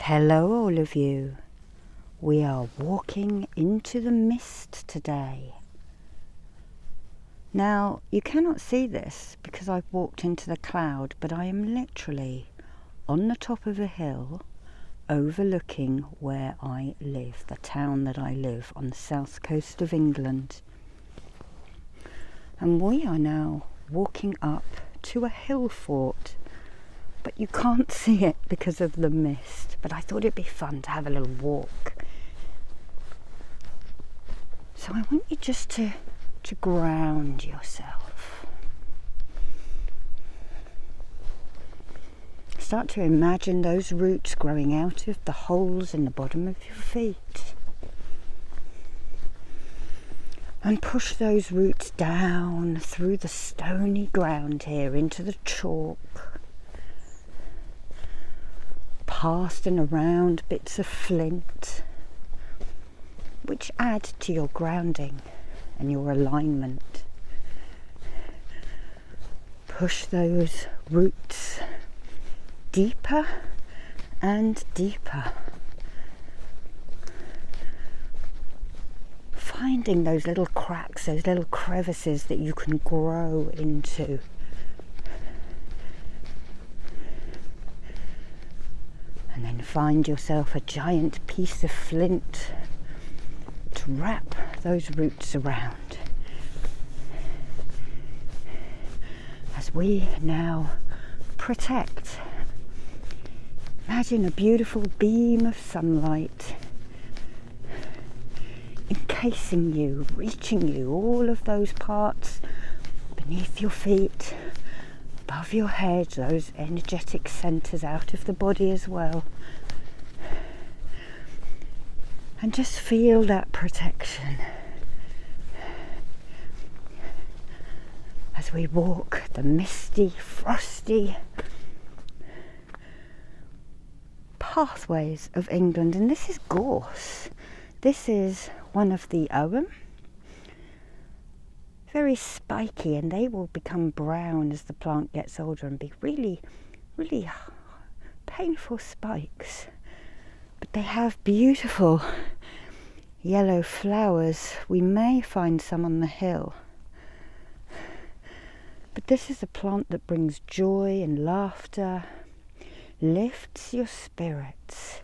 Hello all of you. We are walking into the mist today. Now you cannot see this because I've walked into the cloud, but I am literally on the top of a hill overlooking where I live, the town that I live on the south coast of England. And we are now walking up to a hill fort, but you can't see it because of the mist. But I thought it'd be fun to have a little walk. So I want you just to ground yourself. Start to imagine those roots growing out of the holes in the bottom of your feet. And push those roots down through the stony ground here into the chalk. Past and around bits of flint, which add to your grounding and your alignment. Push those roots deeper and deeper, finding those little cracks, those little crevices that you can grow into. And then find yourself a giant piece of flint to wrap those roots around. As we now protect, imagine a beautiful beam of sunlight encasing you, reaching you, all of those parts beneath your feet, above your head, those energetic centres out of the body as well. And just feel that protection as we walk the misty, frosty pathways of England. And this is gorse. This is one of the very spiky, and they will become brown as the plant gets older and be really, really painful spikes. But they have beautiful yellow flowers. We may find some on the hill. But this is a plant that brings joy and laughter, lifts your spirits,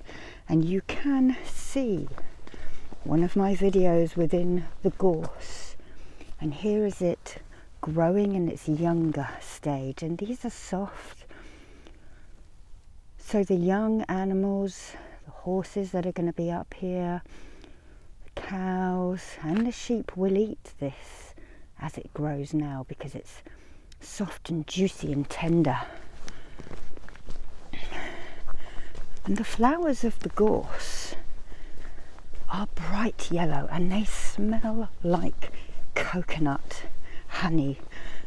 and you can see one of my videos within the gorse. And here is it growing in its younger stage, and these are soft. So the young animals, the horses that are going to be up here, the cows and the sheep will eat this as it grows now because it's soft and juicy and tender. And the flowers of the gorse are bright yellow and they smell like coconut honey,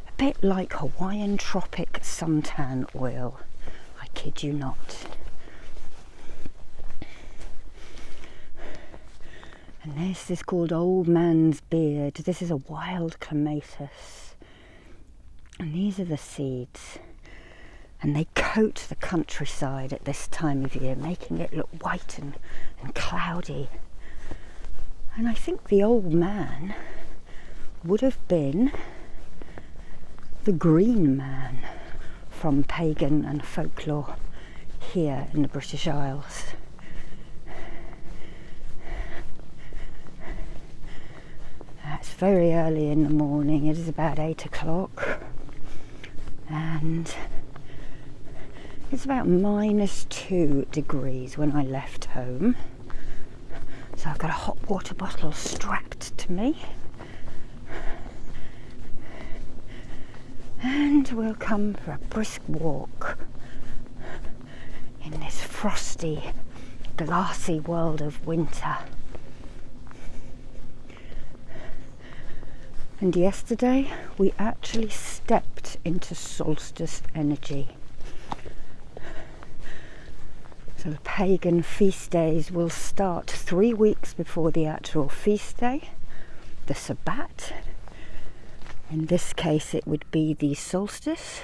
a bit like Hawaiian tropic suntan oil. I kid you not. And this is called Old Man's Beard. This is a wild clematis. And these are the seeds. And they coat the countryside at this time of year, making it look white and cloudy. And I think the old man would have been the green man from pagan and folklore here in the British Isles. It's very early in the morning. It is about 8 o'clock and it's about -2 degrees when I left home. So I've got a hot water bottle strapped to me. And we'll come for a brisk walk in this frosty, glassy world of winter. And yesterday we actually stepped into solstice energy. So the pagan feast days will start 3 weeks before the actual feast day, the Sabbat. In this case it would be the solstice,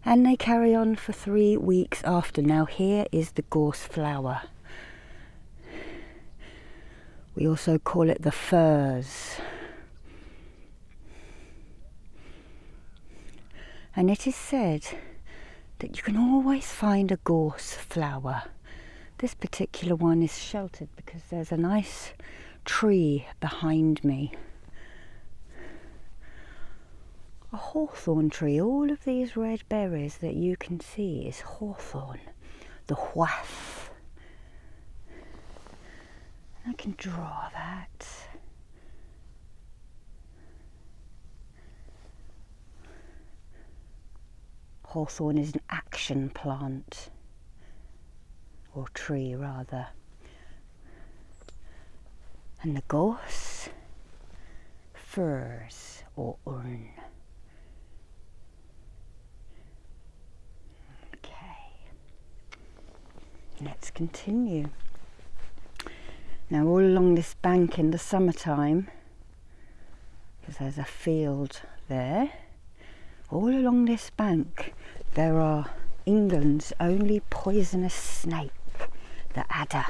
And they carry on for 3 weeks after. Now here is the gorse flower. We also call it the furze. And it is said that you can always find a gorse flower. This particular one is sheltered because there's a nice tree behind me. A hawthorn tree. All of these red berries that you can see is hawthorn. The whaff. I can draw that. Hawthorn is an action plant, or tree rather. And the gorse, furze or urn. Okay, let's continue. Now all along this bank in the summertime, because there's a field there, all along this bank there are England's only poisonous snake, the adder.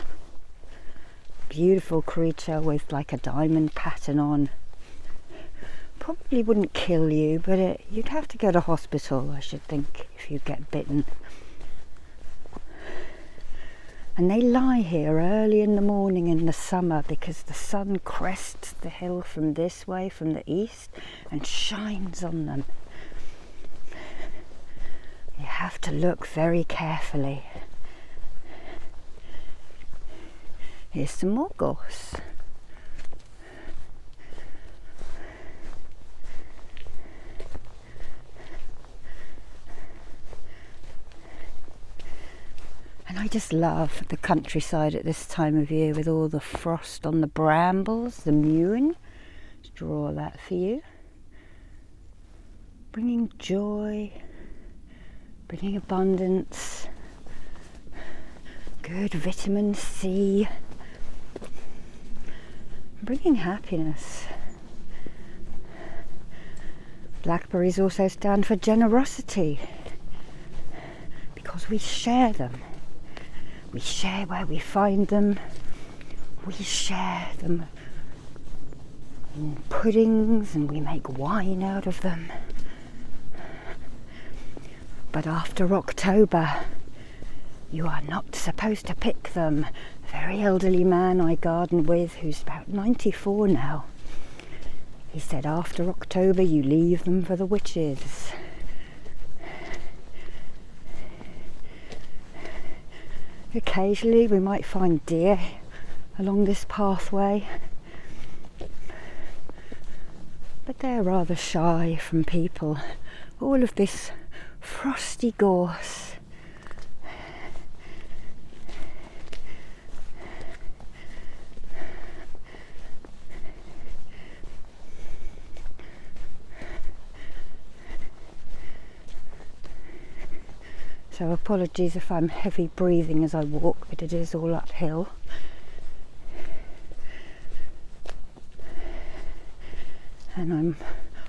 Beautiful creature with like a diamond pattern on. Probably wouldn't kill you, but you'd have to go to hospital, I should think, if you get bitten. And they lie here early in the morning in the summer because the sun crests the hill from this way, from the east, and shines on them. You have to look very carefully. Here's some more gorse. And I just love the countryside at this time of year with all the frost on the brambles, the mewing. Let's draw that for you. Bringing joy, bringing abundance, good vitamin C, bringing happiness. Blackberries also stand for generosity because we share them. We share where we find them. We share them in puddings and we make wine out of them. But after October, you are not supposed to pick them. A very elderly man I garden with, who's about 94 now, he said after October you leave them for the witches. Occasionally we might find deer along this pathway, but they're rather shy from people. All of this frosty gorse. So apologies if I'm heavy breathing as I walk, but it is all uphill. And I'm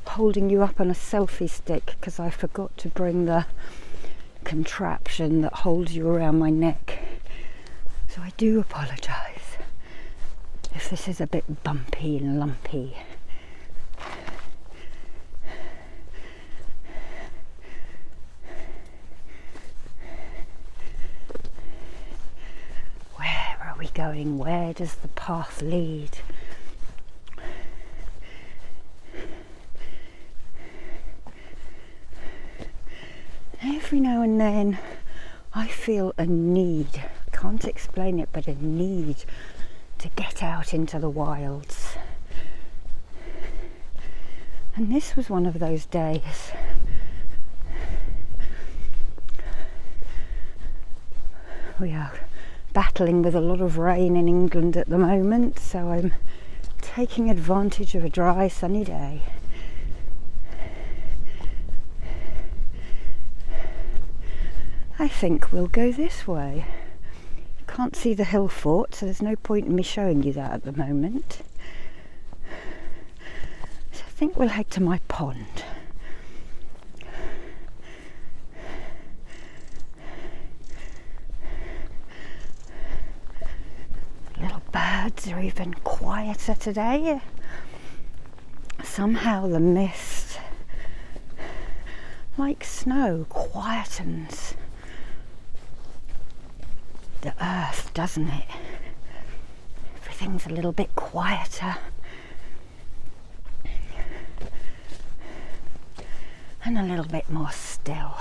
holding you up on a selfie stick because I forgot to bring the contraption that holds you around my neck. So I do apologise if this is a bit bumpy and lumpy. Going, where does the path lead? Every now and then I feel a need, I can't explain it, but a need to get out into the wilds. And this was one of those days. We are battling with a lot of rain in England at the moment, so I'm taking advantage of a dry, sunny day. I think we'll go this way. You can't see the hill fort, so there's no point in me showing you that at the moment. So I think we'll head to my pond. birds are even quieter today. Somehow the mist, like snow, quietens the earth, doesn't it? Everything's a little bit quieter. And a little bit more still.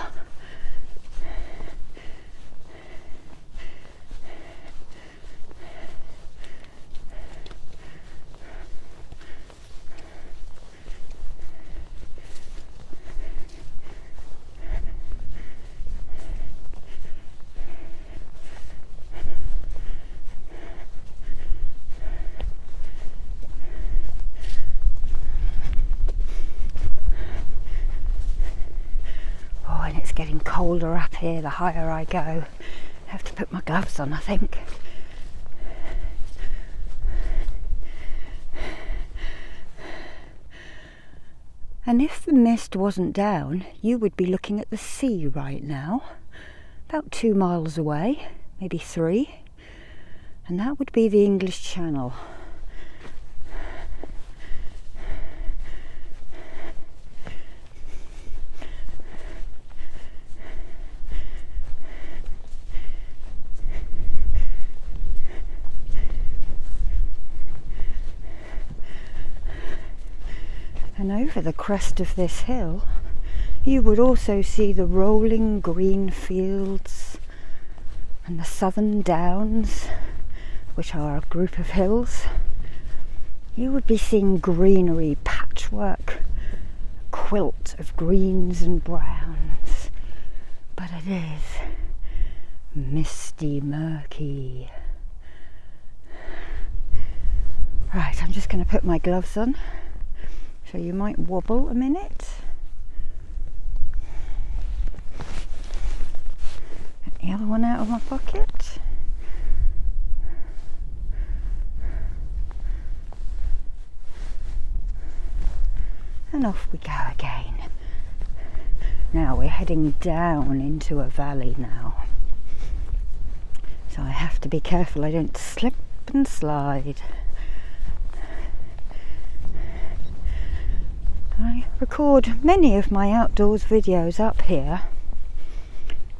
It's getting colder up here the higher I go. I have to put my gloves on, I think. And if the mist wasn't down, you would be looking at the sea right now, about 2 miles away, maybe 3, and that would be the English Channel. And over the crest of this hill, you would also see the rolling green fields and the southern downs, which are a group of hills. You would be seeing greenery, patchwork, quilt of greens and browns. But it is misty, murky. Right, I'm just going to put my gloves on. So you might wobble a minute. Get the other one out of my pocket. And off we go again. Now we're heading down into a valley now. So I have to be careful I don't slip and slide. I record many of my outdoors videos up here.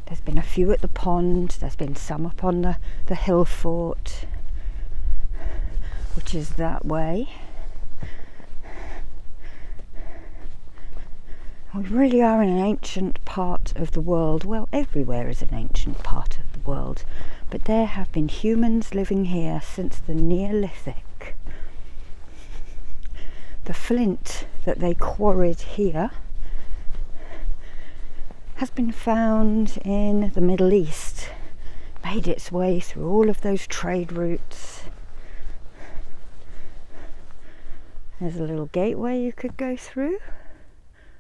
There's been a few at the pond, there's been some up on the hill fort, which is that way. We really are in an ancient part of the world. Well, everywhere is an ancient part of the world, but there have been humans living here since the Neolithic. The flint that they quarried here has been found in the Middle East, made its way through all of those trade routes. There's a little gateway you could go through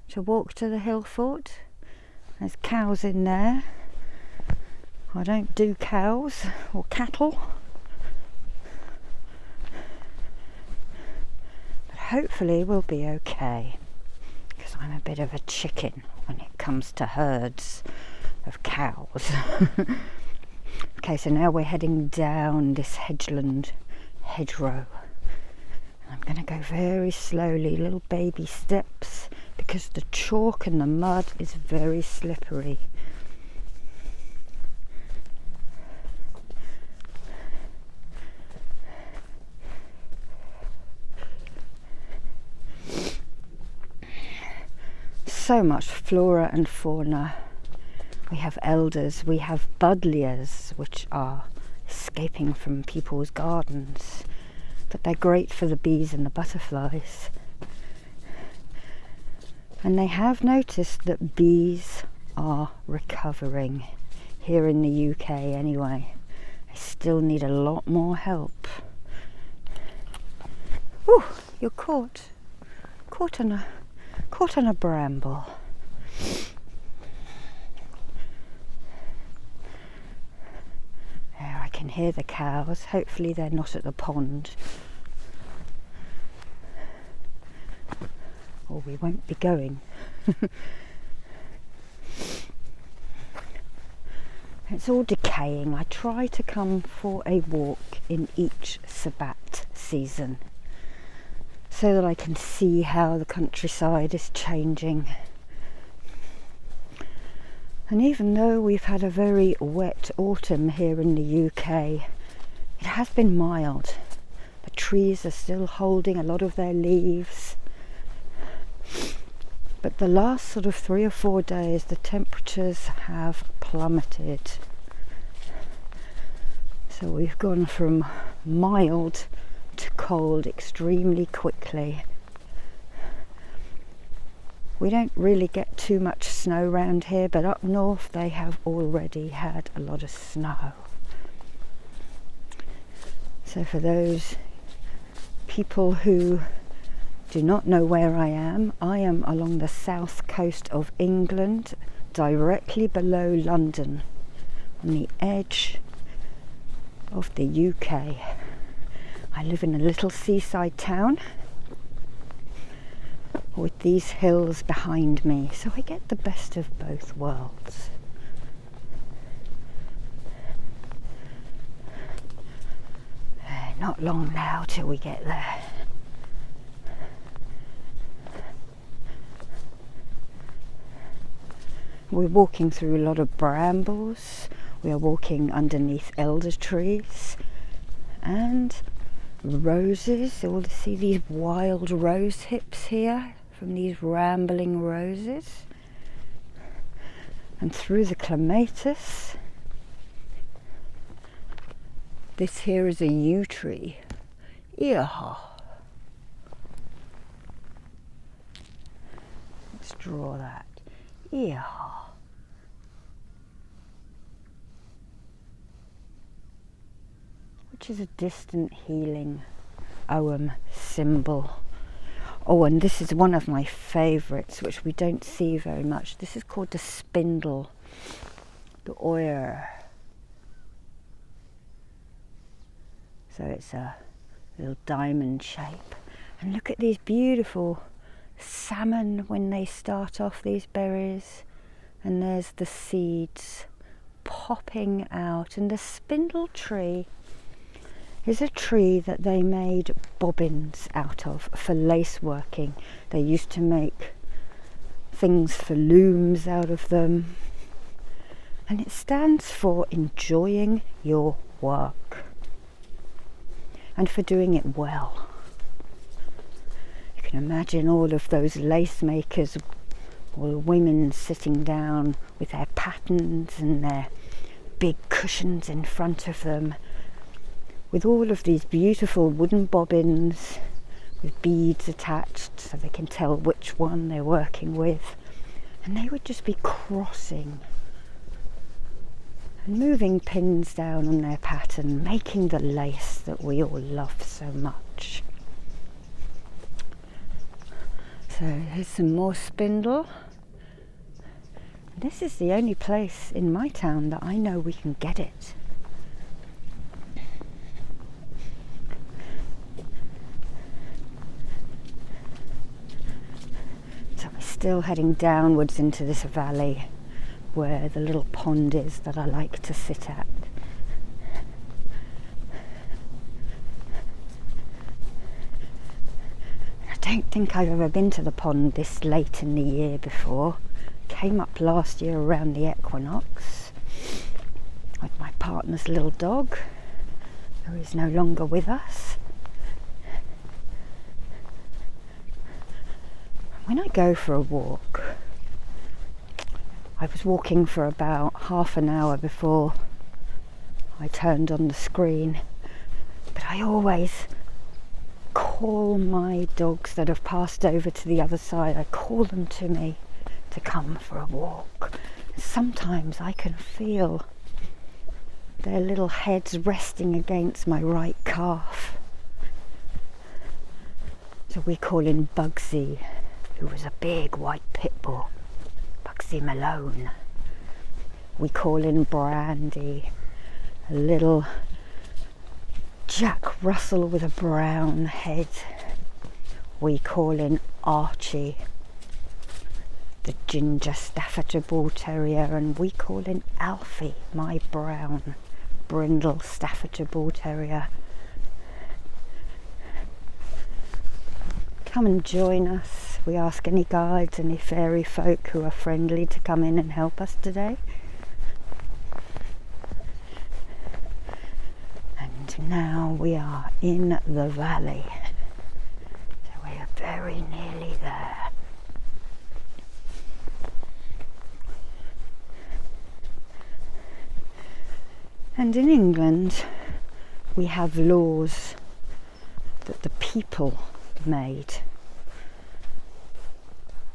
to walk to the hill fort. There's cows in there. I don't do cows or cattle. Hopefully we'll be okay, because I'm a bit of a chicken when it comes to herds of cows. Okay, so now we're heading down this hedgerow. I'm going to go very slowly, little baby steps, because the chalk and the mud is very slippery. So much flora and fauna. We have elders, we have buddleias, which are escaping from people's gardens, but they're great for the bees and the butterflies. And they have noticed that bees are recovering here in the UK anyway. They still need a lot more help. Ooh, you're caught on a bramble. There, I can hear the cows. Hopefully they're not at the pond, or we won't be going. It's all decaying. I try to come for a walk in each Sabbat season so that I can see how the countryside is changing. And even though we've had a very wet autumn here in the UK, it has been mild. The trees are still holding a lot of their leaves. But the last sort of 3 or 4 days, the temperatures have plummeted. So we've gone from mild to cold extremely quickly. We don't really get too much snow around here, but up north they have already had a lot of snow. So for those people who do not know where I am along the south coast of England, directly below London, on the edge of the UK. I live in a little seaside town with these hills behind me, so I get the best of both worlds. Not long now till we get there. We're walking through a lot of brambles. We are walking underneath elder trees and roses. All to see these wild rose hips here from these rambling roses. And through the clematis. This here is a yew tree. Yeah. Let's draw that. Yeah. Which is a distant healing Ogham symbol. Oh, and this is one of my favourites, which we don't see very much. This is called the spindle, the oyer. So it's a little diamond shape. And look at these beautiful salmon when they start off, these berries. And there's the seeds popping out. And the spindle tree is a tree that they made bobbins out of for lace working. They used to make things for looms out of them. And it stands for enjoying your work. And for doing it well. You can imagine all of those lace makers, all the women sitting down with their patterns and their big cushions in front of them, with all of these beautiful wooden bobbins with beads attached so they can tell which one they're working with. And they would just be crossing and moving pins down on their pattern, making the lace that we all love so much. So here's some more spindle. This is the only place in my town that I know we can get it. So we're still heading downwards into this valley where the little pond is that I like to sit at. I don't think I've ever been to the pond this late in the year before. Came up last year around the equinox with my partner's little dog, who is no longer with us. When I go for a walk, I was walking for about half an hour before I turned on the screen, but I always call my dogs that have passed over to the other side, I call them to me to come for a walk. Sometimes I can feel their little heads resting against my right calf. So we call in Bugsy, who was a big white pit bull. Bugsy Malone. We call in Brandy, a little Jack Russell with a brown head. We call in Archie, the ginger Staffordshire Bull Terrier, and we call him Alfie, my brown brindle Staffordshire Bull Terrier. Come and join us. We ask any guides, any fairy folk who are friendly to come in and help us today. And now we are in the valley. So we are very nearly there. And in England, we have laws that the people made.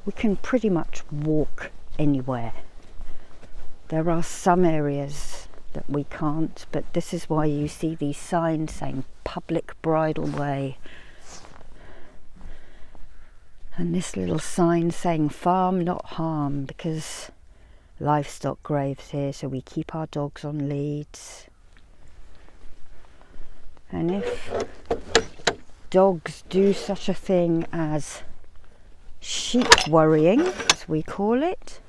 We can pretty much walk anywhere. There are some areas that we can't, but this is why you see these signs saying public bridle way. And this little sign saying farm not harm, because livestock graves here, so we keep our dogs on leads. And if dogs do such a thing as sheep worrying, as we call it,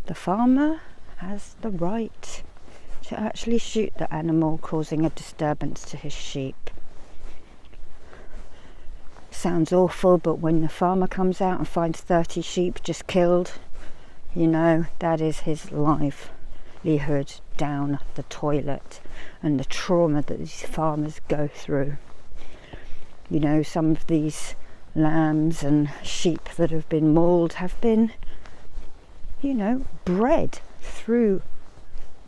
the farmer has the right to actually shoot the animal causing a disturbance to his sheep. Sounds awful, but when the farmer comes out and finds 30 sheep just killed, you know, that is his livelihood down the toilet, and the trauma that these farmers go through. You know, some of these lambs and sheep that have been mauled have been, you know, bred through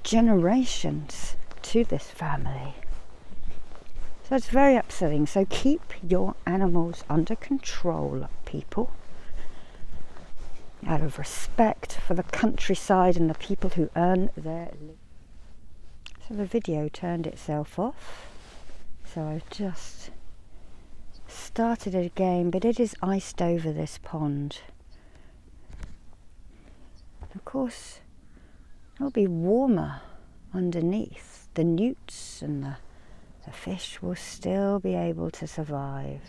generations to this family. So it's very upsetting. So keep your animals under control, people, out of respect for the countryside and the people who earn their living. So the video turned itself off, so I've just started it again, but it is iced over, this pond. Of course, it'll be warmer underneath. The newts and the fish will still be able to survive.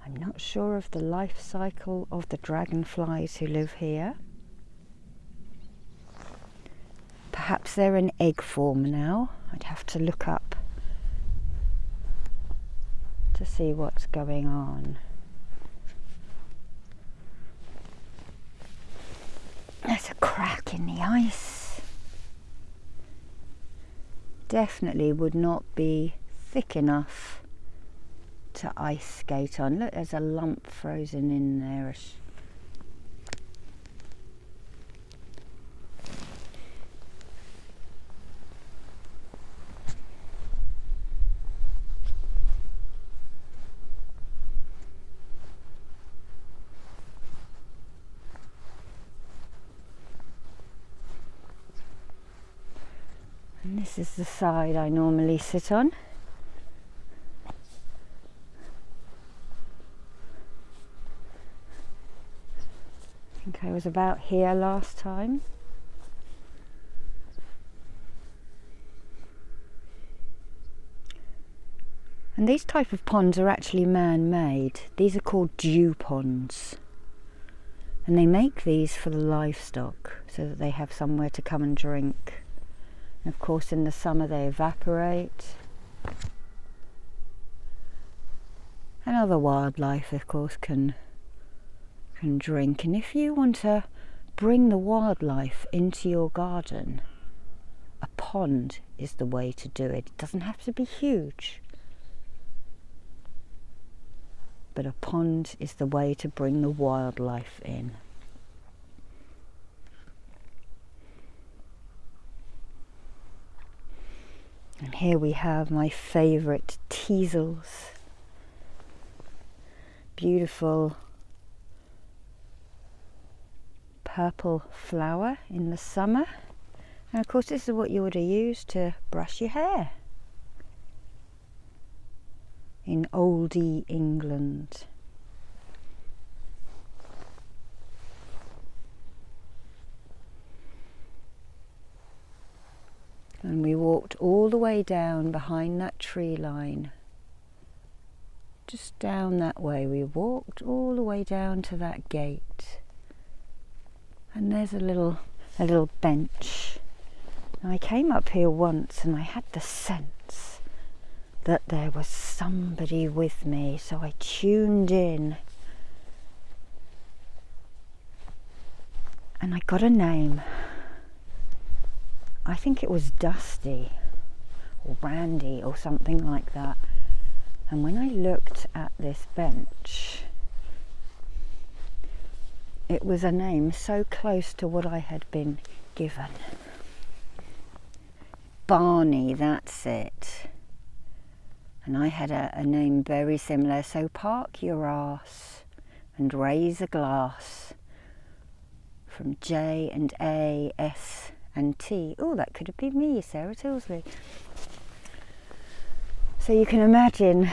I'm not sure of the life cycle of the dragonflies who live here. Perhaps they're in egg form now. I'd have to look up to see what's going on. There's a crack in the ice. Definitely would not be thick enough to ice skate on. Look, there's a lump frozen in there. And this is the side I normally sit on. I think I was about here last time. And these type of ponds are actually man-made. These are called dew ponds. And they make these for the livestock so that they have somewhere to come and drink. And of course in the summer they evaporate. And other wildlife, of course, can drink. And if you want to bring the wildlife into your garden, a pond is the way to do it. It doesn't have to be huge, but a pond is the way to bring the wildlife in. And here we have my favourite teasels. Beautiful purple flower in the summer. And of course this is what you would have used to brush your hair in oldie England. And we walked all the way down behind that tree line. Just down that way. We walked all the way down to that gate. And there's a little bench. I came up here once and I had the sense that there was somebody with me, so I tuned in and I got a name. I think it was Dusty or Randy or something like that. And when I looked at this bench, it was a name so close to what I had been given. Barney, that's it. And I had a name very similar, so park your ass and raise a glass from J and A, S and T. Oh, that could have been me, Sarah Tilsley. So you can imagine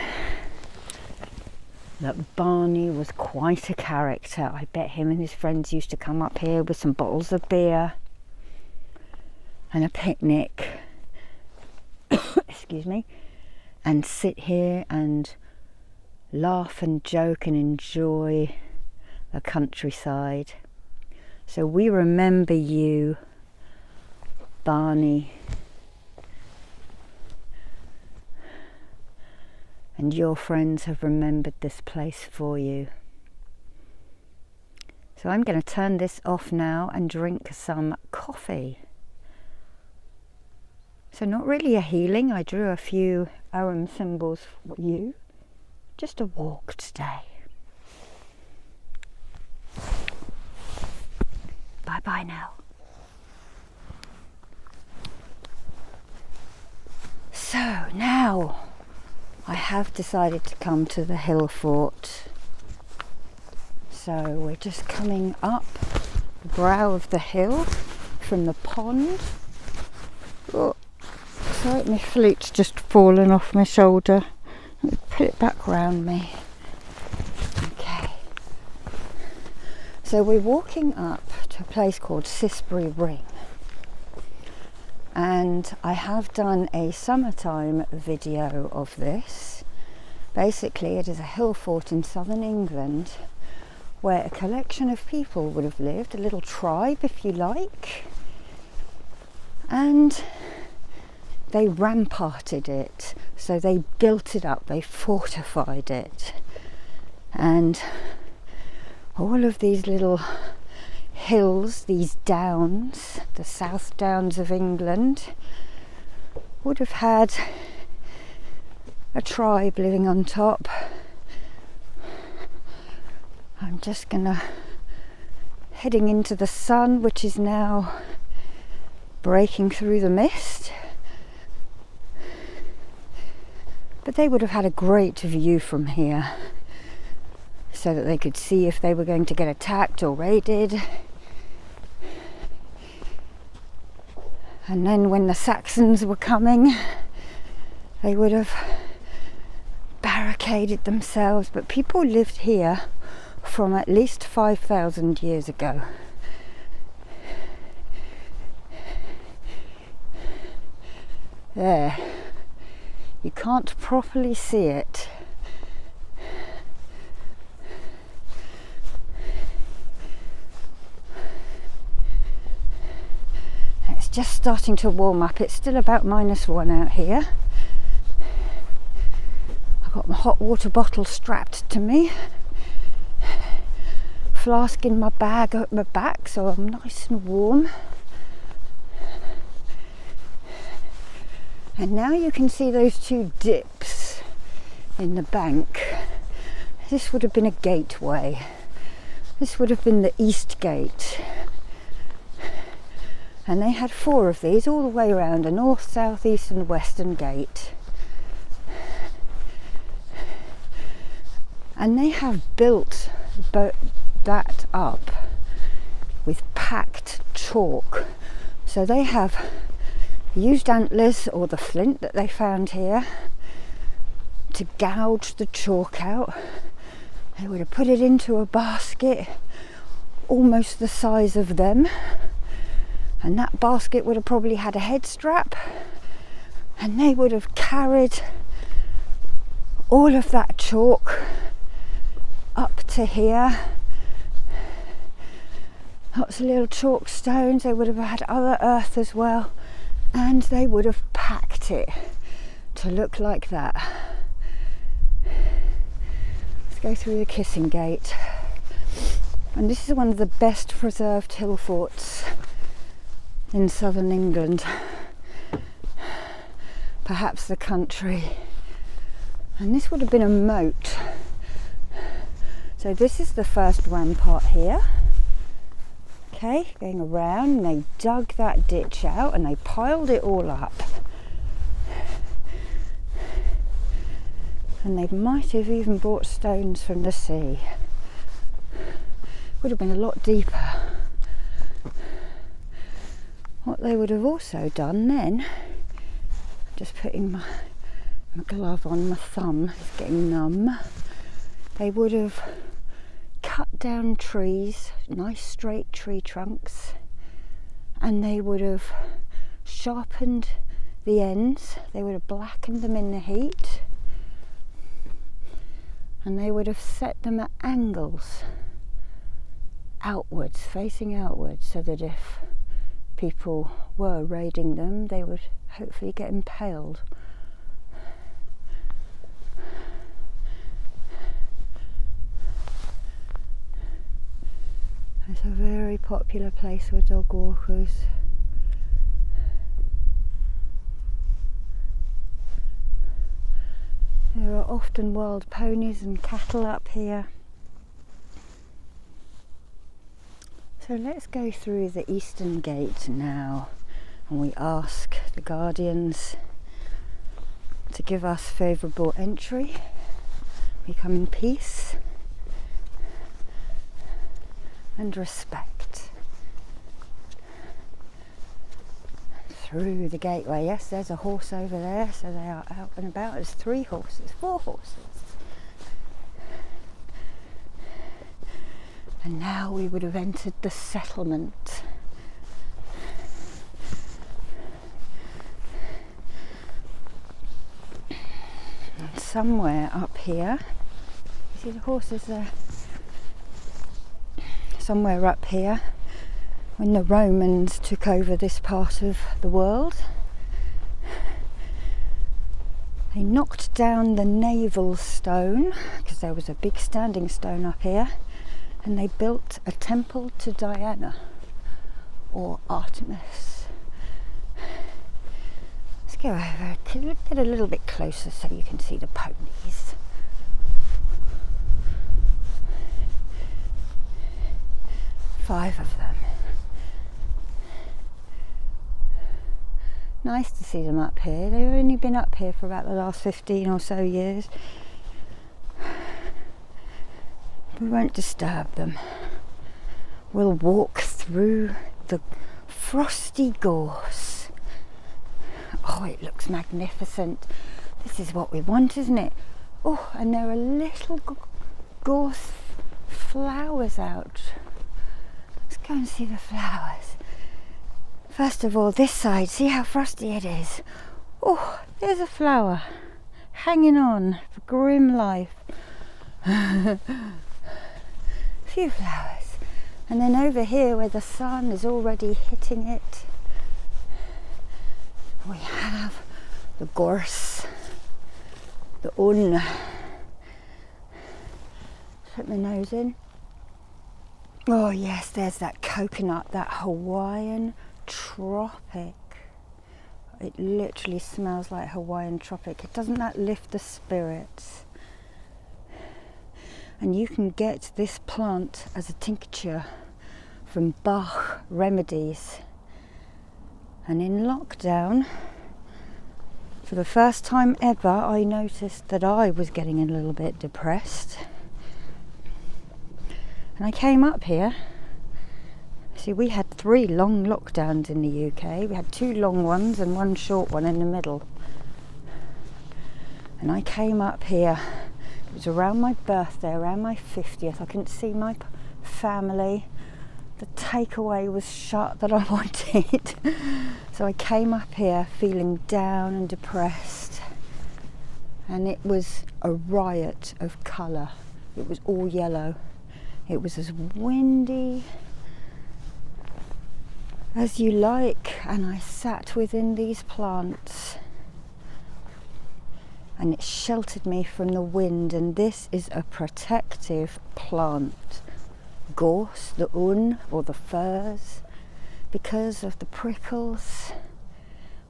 that Barney was quite a character. I bet him and his friends used to come up here with some bottles of beer and a picnic, excuse me, and sit here and laugh and joke and enjoy the countryside. So we remember you, Barney, and your friends have remembered this place for you. So I'm going to turn this off now and drink some coffee. So not really a healing, I drew a few Arum symbols for you. Just a walk today. Bye bye now. So now I have decided to come to the hill fort. So we're just coming up the brow of the hill from the pond. Oh, sorry, my flute's just fallen off my shoulder. Let me put it back round me. Okay. So we're walking up to a place called Sisbury Ring. And I have done a summertime video of this. Basically, it is a hill fort in southern England where a collection of people would have lived, a little tribe if you like, and they ramparted it, so they built it up, they fortified it, and all of these little hills, these downs, the South Downs of England, would have had a tribe living on top. I'm just heading into the sun, which is now breaking through the mist. But they would have had a great view from here, so that they could see if they were going to get attacked or raided. And then when the Saxons were coming, they would have barricaded themselves. But people lived here from at least 5,000 years ago. There, you can't properly see it. It's just starting to warm up. It's still about -1 out here. I've got my hot water bottle strapped to me, flask in my bag at my back, so I'm nice and warm. And now you can see those two dips in the bank. This would have been a gateway. This would have been the east gate. And they had 4 of these all the way around, a north, south, east and western gate. And they have built that up with packed chalk. So they have used antlers or the flint that they found here to gouge the chalk out. They would have put it into a basket almost the size of them, and that basket would have probably had a head strap, and they would have carried all of that chalk up to here Lots of little chalk stones. They would have had other earth as well, and they would have packed it to look like that. Let's go through the Kissing Gate. And this is one of the best preserved hill forts in southern England, perhaps the country. And this would have been a moat. So this is the first rampart here. Okay, going around, and they dug that ditch out and they piled it all up. And they might have even brought stones from the sea. Would have been a lot deeper. What they would have also done then, just putting my glove on, my thumb is getting numb, they would have cut down trees, nice straight tree trunks, and they would have sharpened the ends, they would have blackened them in the heat, and they would have set them at angles outwards, facing outwards, so that if people were raiding them, they would hopefully get impaled. It's a very popular place for dog walkers. There are often wild ponies and cattle up here. So let's go through the eastern gate now, and we ask the guardians to give us favourable entry. We come in peace and respect. Through the gateway. Yes, there's a horse over there, so they are out and about. There's 3 horses, 4 horses. And now we would have entered the settlement. And somewhere up here, you see the horses there? Somewhere up here, when the Romans took over this part of the world, they knocked down the navel stone, because there was a big standing stone up here, and they built a temple to Diana, or Artemis. Let's go over, get a little bit closer so you can see the ponies. Five of them. Nice to see them up here. They've only been up here for about the last 15 or so years. We won't disturb them. We'll walk through the frosty gorse. Oh, it looks magnificent. This is what we want, isn't it? Oh, and there are little gorse flowers out. Let's go and see the flowers. First of all, this side, see how frosty it is. Oh, there's a flower hanging on for grim life. Few flowers. And then over here where the sun is already hitting it, we have the gorse, the un. Put my nose in. Oh yes, there's that coconut, that Hawaiian tropic. It literally smells like Hawaiian tropic. Doesn't that lift the spirits? And you can get this plant as a tincture from Bach Remedies. And in lockdown, for the first time ever, I noticed that I was getting a little bit depressed. And I came up here. See, we had 3 long lockdowns in the UK. We had 2 long ones and 1 short one in the middle. And I came up here. It was around my birthday, around my 50th. I couldn't see my family. The takeaway was shut that I wanted. So I came up here feeling down and depressed. And it was a riot of colour. It was all yellow. It was as windy as you like, and I sat within these plants and it sheltered me from the wind. And this is a protective plant. Gorse, the un or the furs, because of the prickles.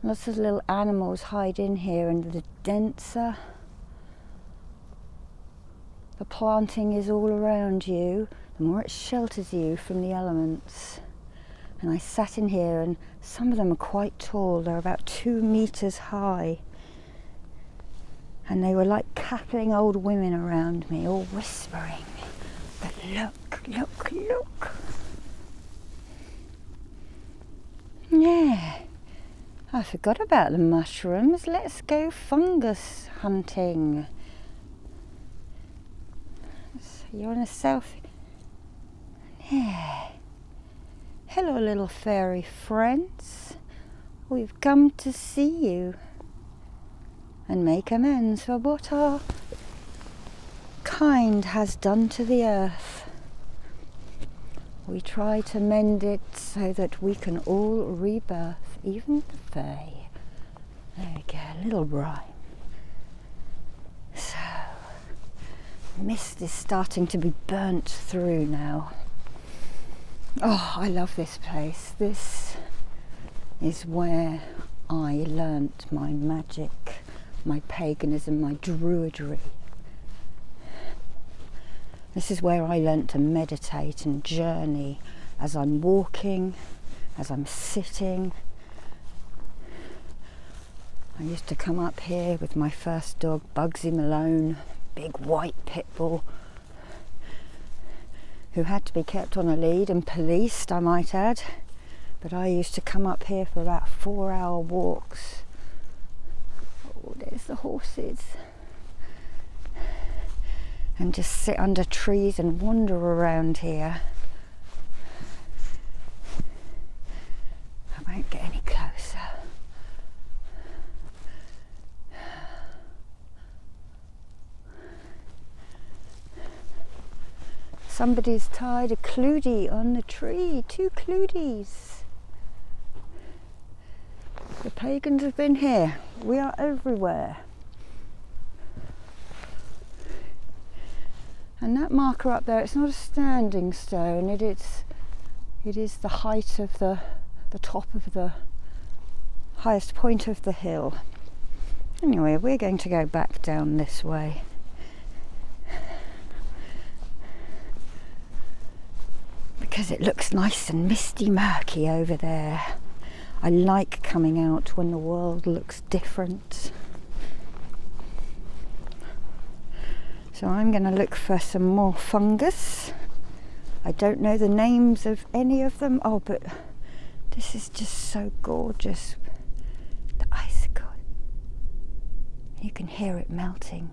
Lots of little animals hide in here, and the denser the planting is all around you, the more it shelters you from the elements. And I sat in here, and some of them are quite tall, they're about 2 meters high. And they were like cackling old women around me, all whispering, but look, look, look. Yeah, I forgot about the mushrooms. Let's go fungus hunting. So you want a selfie? Yeah. Hello, little fairy friends. We've come to see you and make amends for what our kind has done to the earth. We try to mend it so that we can all rebirth, even the fae. There we go, a little rhyme. So, mist is starting to be burnt through now. Oh, I love this place. This is where I learnt my magic, my paganism, my druidry. This is where I learnt to meditate and journey as I'm walking, as I'm sitting. I used to come up here with my first dog, Bugsy Malone, big white pit bull, who had to be kept on a lead and policed, I might add. But I used to come up here for about 4-hour walks. Oh, there's the horses. And just sit under trees and wander around here. I won't get any closer. Somebody's tied a cludie on the tree, 2 cludies. The pagans have been here. We are everywhere. And that marker up there, it's not a standing stone, it is the height of the top of the highest point of the hill. Anyway, we're going to go back down this way. Because it looks nice and misty murky over there. I like coming out when the world looks different. So I'm going to look for some more fungus. I don't know the names of any of them. Oh, but this is just so gorgeous. The icicle. You can hear it melting.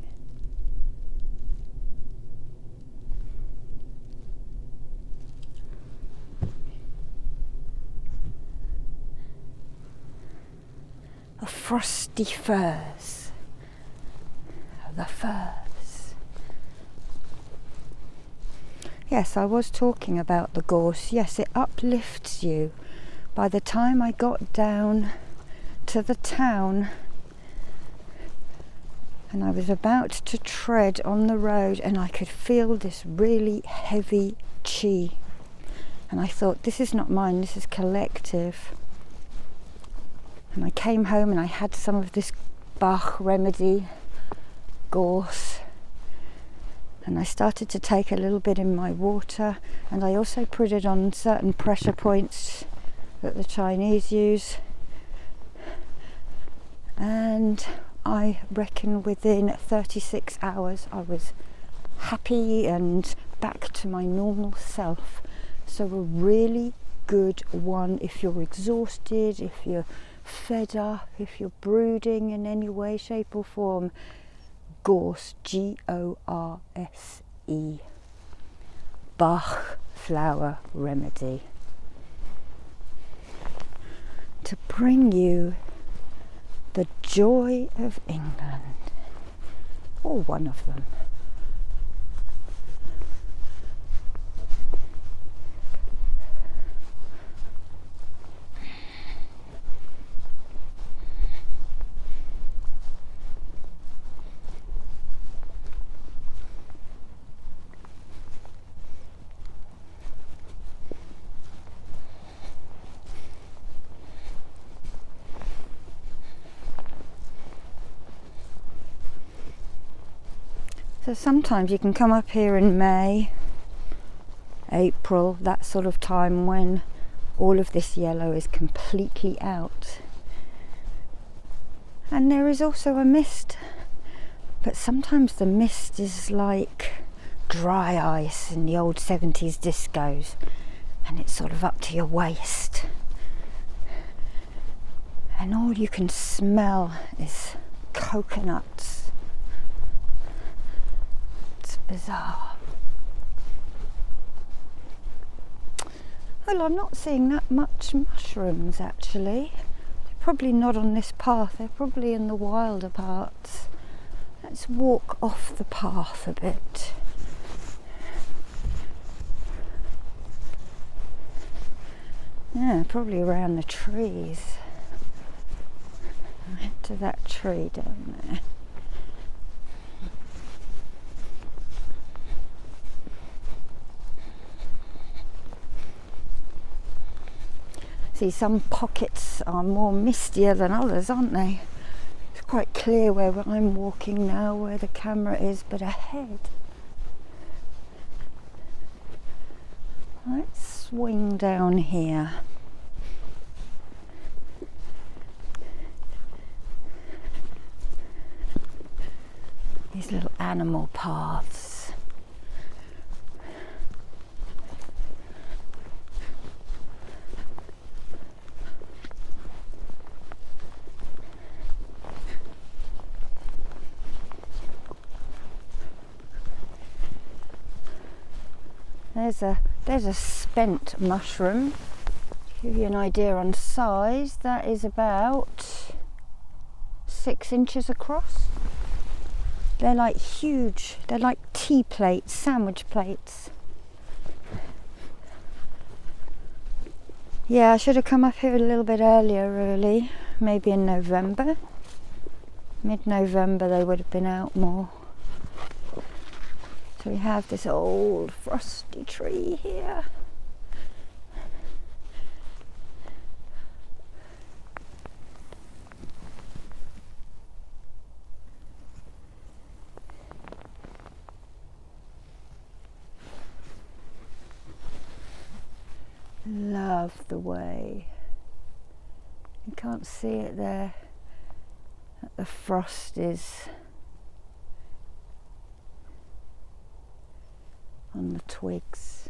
The frosty furs. The furs. Yes, I was talking about the gorse. Yes, it uplifts you. By the time I got down to the town and I was about to tread on the road, and I could feel this really heavy chi. And I thought, this is not mine, this is collective. And I came home and I had some of this Bach remedy, gorse. And I started to take a little bit in my water, and I also put it on certain pressure points that the Chinese use. And I reckon within 36 hours I was happy and back to my normal self. So a really good one if you're exhausted, if you're fed up, if you're brooding in any way, shape or form. Gorse, G-O-R-S-E, Bach flower remedy, to bring you the joy of England, or one of them. So sometimes you can come up here in May, April, that sort of time when all of this yellow is completely out. And there is also a mist, but sometimes the mist is like dry ice in the old 70s discos, and it's sort of up to your waist. And all you can smell is coconuts. It's bizarre. Well, I'm not seeing that much mushrooms actually. They're probably not on this path, they're probably in the wilder parts. Let's walk off the path a bit. Yeah, probably around the trees. I'll head to that tree down there. See, some pockets are more mistier than others, aren't they? It's quite clear where I'm walking now, where the camera is, but ahead. Let's swing down here. These little animal paths. There's a spent mushroom. To give you an idea on size, that is about 6 inches across. They're like huge, they're like tea plates, sandwich plates. Yeah, I should have come up here a little bit earlier really, maybe in November. Mid-November they would have been out more. So we have this old frosty tree here. Love the way, you can't see it there, that the frost is on the twigs.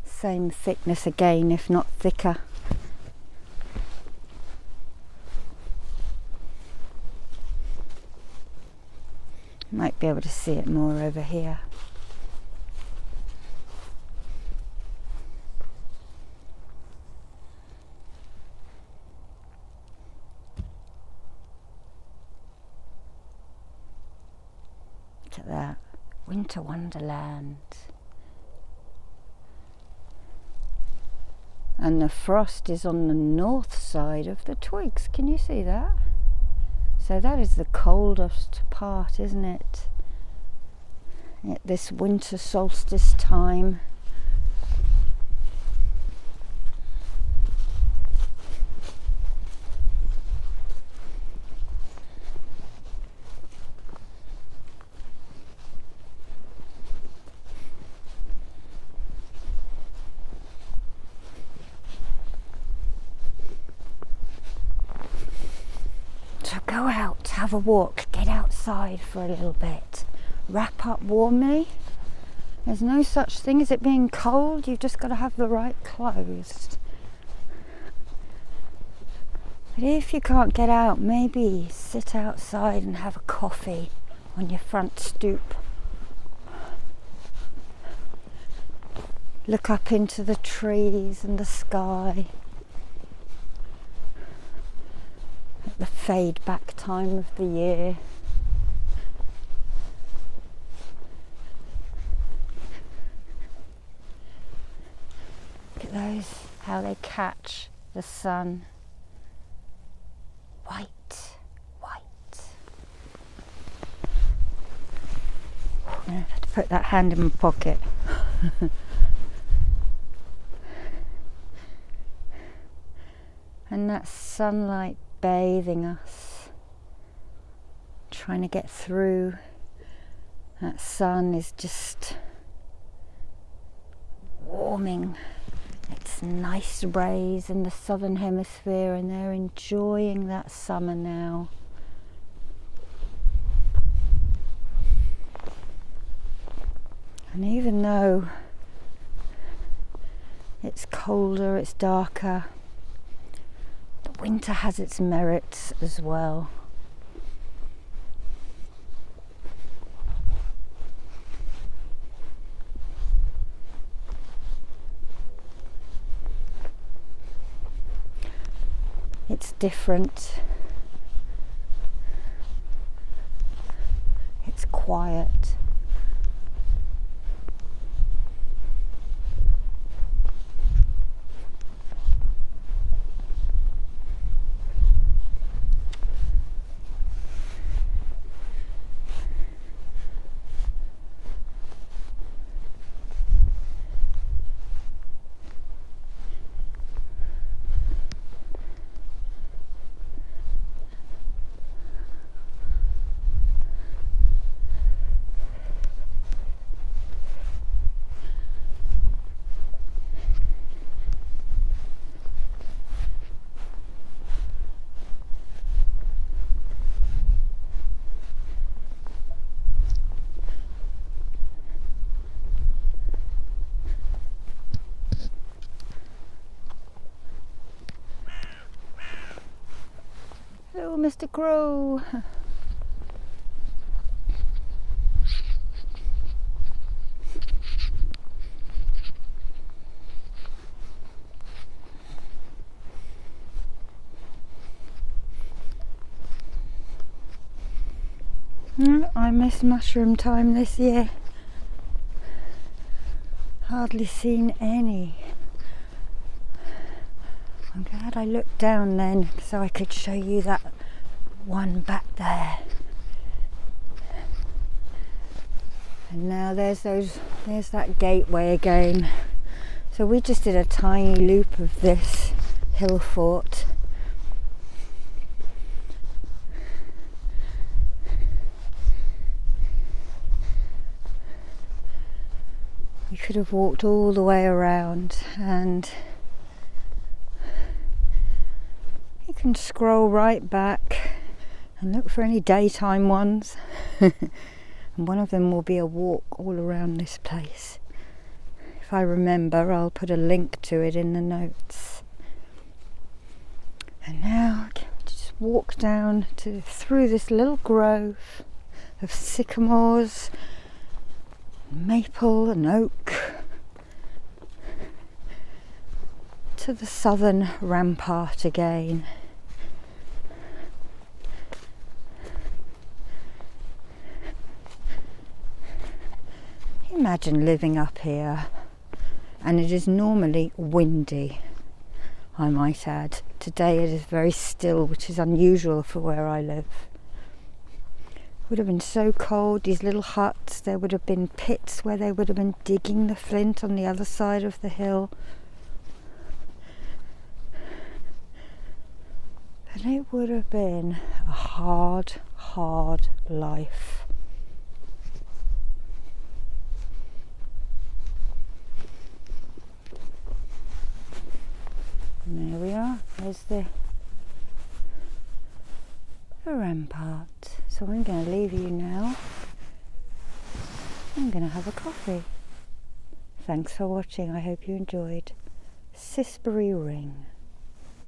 Same thickness again, if not thicker. Might be able to see it more over here. Look at that. Winter wonderland. And the frost is on the north side of the twigs. Can you see that? So that is the coldest part, isn't it? At this winter solstice time. Go out, have a walk, get outside for a little bit, wrap up warmly. There's no such thing as it being cold, you've just got to have the right clothes. But if you can't get out, maybe sit outside and have a coffee on your front stoop. Look up into the trees and the sky. The fade back time of the year. Look at those, how they catch the sun. White, white. I'm going to have to put that hand in my pocket. And that sunlight bathing us, trying to get through That sun is just warming its nice rays in the southern hemisphere, and they're enjoying that summer now. And even though it's colder, it's darker, the winter has its merits as well. It's different. It's quiet. Hello, Mr. Crow. I missed mushroom time this year. Hardly seen any. I'm glad I looked down then so I could show you that one back there. And now there's that gateway again. So we just did a tiny loop of this hill fort. We could have walked all the way around, and you can scroll right back and look for any daytime ones. And one of them will be a walk all around this place. If I remember, I'll put a link to it in the notes. And now just walk down through this little grove of sycamores, maple and oak, to the southern rampart again. Imagine living up here, and it is normally windy, I might add. Today it is very still, which is unusual for where I live. Would have been so cold, these little huts. There would have been pits where they would have been digging the flint on the other side of the hill. And it would have been a hard, hard life. And there we are, there's the rampart. So I'm going to leave you now. I'm going to have a coffee. Thanks for watching. I hope you enjoyed Sisbury Ring.